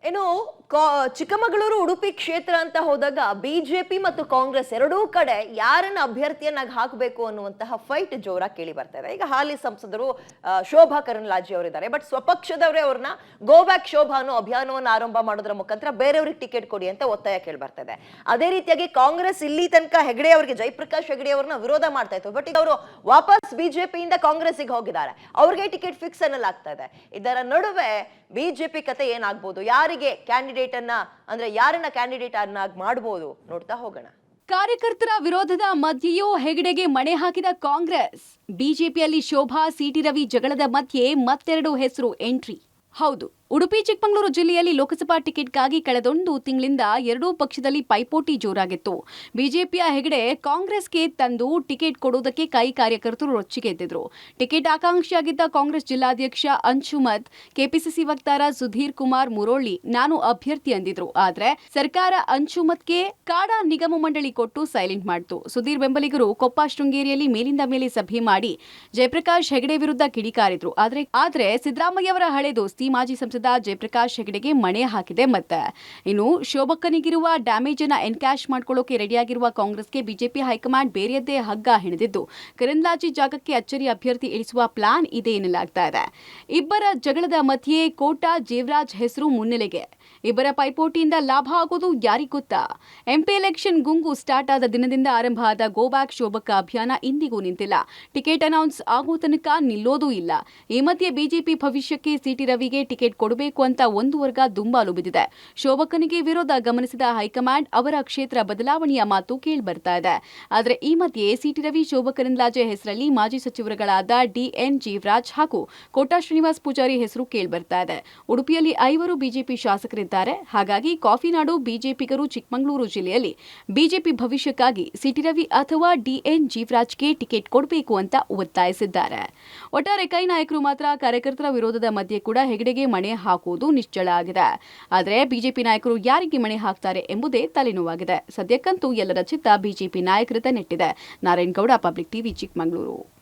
ಏನು ಚಿಕ್ಕಮಗಳೂರು ಉಡುಪಿ ಕ್ಷೇತ್ರ ಅಂತ ಹೋದಾಗ ಬಿಜೆಪಿ ಮತ್ತು ಕಾಂಗ್ರೆಸ್ ಎರಡೂ ಕಡೆ ಯಾರನ್ನ ಅಭ್ಯರ್ಥಿಯನ್ನಾಗಿ ಹಾಕಬೇಕು ಅನ್ನುವಂತಹ ಫೈಟ್ ಜೋರಾಗಿ ಕೇಳಿ ಬರ್ತಾ ಇದೆ. ಈಗ ಹಾಲಿ ಸಂಸದರು ಶೋಭಾ ಕರಂದ್ಲಾಜೆ ಅವರಿದ್ದಾರೆ. ಬಟ್ ಸ್ವಪಕ್ಷದವರೇ ಅವ್ರನ್ನ ಗೋ ಬ್ಯಾಕ್ ಶೋಭಾ ಅನ್ನೋ ಅಭಿಯಾನವನ್ನು ಆರಂಭ ಮಾಡೋದ್ರ ಮುಖಾಂತರ ಬೇರೆಯವ್ರಿಗೆ ಟಿಕೆಟ್ ಕೊಡಿ ಅಂತ ಒತ್ತಾಯ ಕೇಳಿ ಬರ್ತಾ ಇದೆ. ಅದೇ ರೀತಿಯಾಗಿ ಕಾಂಗ್ರೆಸ್ ಇಲ್ಲಿ ತನಕ ಹೆಗಡೆ ಅವರಿಗೆ, ಜಯಪ್ರಕಾಶ್ ಹೆಗಡೆ ಅವ್ರನ್ನ ವಿರೋಧ ಮಾಡ್ತಾ ಇತ್ತು. ಬಟ್ ಈಗ ಅವರು ವಾಪಸ್ ಬಿಜೆಪಿಯಿಂದ ಕಾಂಗ್ರೆಸ್ಗೆ ಹೋಗಿದ್ದಾರೆ. ಅವ್ರಿಗೆ ಟಿಕೆಟ್ ಫಿಕ್ಸ್ ಅನ್ನಲಾಗ್ತಾ ಇದೆ. ಇದರ ನಡುವೆ ಬಿಜೆಪಿ ಕತೆ ಏನಾಗ್ಬೋದು, ಯಾರಿಗೆ ಕ್ಯಾಂಡಿಡೇಟ್ ಅನ್ನ ಅಂದ್ರೆ ಯಾರನ್ನ ಕ್ಯಾಂಡಿಡೇಟ್ ಅನ್ನಾಗಿ ಮಾಡಬಹುದು ನೋಡ್ತಾ ಹೋಗೋಣ. ಕಾರ್ಯಕರ್ತರ ವಿರೋಧದ ಮಧ್ಯೆಯೂ ಹೆಗಡೆಗೆ ಮಣೆ ಹಾಕಿದ ಕಾಂಗ್ರೆಸ್. ಬಿಜೆಪಿಯಲ್ಲಿ ಶೋಭಾ ಸಿಟಿ ರವಿ ಜಗಳದ ಮಧ್ಯೆ ಮತ್ತೆರಡು ಹೆಸರು ಎಂಟ್ರಿ. ಹೌದು, ಉಡುಪಿ ಚಿಕ್ಕಮಗಳೂರು ಜಿಲ್ಲೆಯಲ್ಲಿ ಲೋಕಸಭಾ ಟಿಕೆಟ್ಗಾಗಿ ಕಳೆದೊಂದು ತಿಂಗಳಿಂದ ಎರಡೂ ಪಕ್ಷದಲ್ಲಿ ಪೈಪೋಟಿ ಜೋರಾಗಿತ್ತು. ಬಿಜೆಪಿಯ ಹೆಗಡೆ ಕಾಂಗ್ರೆಸ್ಗೆ ತಂದು ಟಿಕೆಟ್ ಕೊಡುವುದಕ್ಕೆ ಕೈ ಕಾರ್ಯಕರ್ತರು ರೊಚ್ಚಿಗೆದ್ದಿದ್ರು. ಟಿಕೆಟ್ ಆಕಾಂಕ್ಷಿಯಾಗಿದ್ದ ಕಾಂಗ್ರೆಸ್ ಜಿಲ್ಲಾಧ್ಯಕ್ಷ ಅಂಶುಮತ್, ಕೆಪಿಸಿಸಿ ವಕ್ತಾರ ಸುಧೀರ್ ಕುಮಾರ್ ಮುರೋಳ್ಳಿ ನಾನು ಅಭ್ಯರ್ಥಿ ಅಂದಿದ್ರು. ಆದ್ರೆ ಸರ್ಕಾರ ಅಂಶುಮತ್ಗೆ ಕಾಡಾ ನಿಗಮ ಮಂಡಳಿ ಕೊಟ್ಟು ಸೈಲೆಂಟ್ ಮಾಡಿತು. ಸುಧೀರ್ ಬೆಂಬಲಿಗರು ಕೊಪ್ಪ ಶೃಂಗೇರಿಯಲ್ಲಿ ಮೇಲಿಂದ ಮೇಲೆ ಸಭೆ ಮಾಡಿ ಜಯಪ್ರಕಾಶ್ ಹೆಗಡೆ ವಿರುದ್ಧ ಕಿಡಿಕಾರಿದ್ರು. ಆದ್ರೆ ಸಿದ್ದರಾಮಯ್ಯ ಅವರ ಹಳೆ ದೋಸ್ತಿ ಮಾಜಿ ಸಂಸದ ಜಯಪ್ರಕಾಶ್ ಹೆಗಡೆಗೆ ಮಣೆ ಹಾಕಿದೆ. ಮತ್ತೆ ಇನ್ನು ಶೋಭಕ್ಕನಿಗಿರುವ ಡ್ಯಾಮೇಜ್ ಅನ್ನ ಎನ್ಕ್ಯಾಶ್ ಮಾಡ್ಕೊಳ್ಳೋಕೆ ರೆಡಿಯಾಗಿರುವ ಕಾಂಗ್ರೆಸ್ಗೆ ಬಿಜೆಪಿ ಹೈಕಮಾಂಡ್ ಬೇರೆಯದ್ದೇ ಹಗ್ಗ ಹೆಣೆದಿದ್ದು ಕರಂದ್ಲಾಜೆ ಜಾಗಕ್ಕೆ ಅಚ್ಚರಿ ಅಭ್ಯರ್ಥಿ ಇಳಿಸುವ ಪ್ಲಾನ್ ಇದೆ ಎನ್ನಲಾಗ್ತಾ ಇದೆ. ಇಬ್ಬರ ಜಗಳದ ಮಧ್ಯೆ ಕೋಟಾ ಜೇವರಾಜ್ ಹೆಸರು ಮುನ್ನೆಲೆಗೆ. ಇಬ್ಬರ ಪೈಪೋಟಿಯಿಂದ ಲಾಭ ಆಗೋದು ಯಾರಿಗ್ ಗೊತ್ತಾ? ಎಂಪಿ ಎಲೆಕ್ಷನ್ ಗುಂಗು ಸ್ಟಾರ್ಟ್ ಆದ ದಿನದಿಂದ ಆರಂಭ ಆದ ಗೋ ಬ್ಯಾಕ್ ಶೋಭಕ್ಕ ಅಭಿಯಾನ ಇಂದಿಗೂ ನಿಂತಿಲ್ಲ. ಟಿಕೆಟ್ ಅನೌನ್ಸ್ ಆಗೋ ತನಕ ನಿಲ್ಲೋದೂ ಇಲ್ಲ. ಈ ಮಧ್ಯೆ ಬಿಜೆಪಿ ಭವಿಷ್ಯಕ್ಕೆ ಸಿಟಿ ರವಿಗೆ ಟಿಕೆಟ್ ಕೊಡಬೇಕು ಅಂತ ಒಂದು ವರ್ಗ ದುಂಬಾಲು ಬಿದ್ದಿದೆ. ಶೋಭಕ್ಕನಿಗೆ ವಿರೋಧ ಗಮನಿಸಿದ ಹೈಕಮಾಂಡ್ ಅವರ ಕ್ಷೇತ್ರ ಬದಲಾವಣೆಯ ಮಾತು ಕೇಳಿಬರ್ತಾ ಇದೆ. ಆದರೆ ಈ ಮಧ್ಯೆ ಸಿಟಿ ರವಿ ಶೋಭಾ ಕರಂದ್ಲಾಜೆ ಹೆಸರಲ್ಲಿ ಮಾಜಿ ಸಚಿವರುಗಳಾದ ಡಿಎನ್ ಜೀವರಾಜ್ ಹಾಗೂ ಕೋಟಾ ಶ್ರೀನಿವಾಸ್ ಪೂಜಾರಿ ಹೆಸರು ಕೇಳಿಬರ್ತಾ ಇದೆ. ಉಡುಪಿಯಲ್ಲಿ 5 ಬಿಜೆಪಿ ಶಾಸಕರಿದ್ದಾರೆ. ಹಾಗಾಗಿ ಕಾಫಿನಾಡು ಬಿಜೆಪಿಗರು ಚಿಕ್ಕಮಗಳೂರು ಜಿಲ್ಲೆಯಲ್ಲಿ ಬಿಜೆಪಿ ಭವಿಷ್ಯಕ್ಕಾಗಿ ಸಿಟಿ ರವಿ ಅಥವಾ ಡಿಎನ್ ಜೀವರಾಜ್ಗೆ ಟಿಕೆಟ್ ಕೊಡಬೇಕು ಅಂತ ಒತ್ತಾಯಿಸಿದ್ದಾರೆ. ಒಟ್ಟಾರೆ ಕೈ ನಾಯಕರು ಮಾತ್ರ ಕಾರ್ಯಕರ್ತರ ವಿರೋಧದ ಮಧ್ಯೆ ಕೂಡ ಹೆಗಡೆಗೆ ಮಣೆ ಹಾಕುವುದು ನಿಶ್ಚಳ ಆಗಿದೆ. ಆದರೆ ಬಿಜೆಪಿ ನಾಯಕರು ಯಾರಿಗೆ ಮಣೆ ಹಾಕ್ತಾರೆ ಎಂಬುದೇ ತಲೆನೋವಾಗಿದೆ. ಸದ್ಯಕ್ಕಂತೂ ಎಲ್ಲರ ಚಿತ್ತ ಬಿಜೆಪಿ ನಾಯಕರತ್ತ ನೆಟ್ಟಿದೆ. Narayanagowda, public TV, Chikkamagaluru.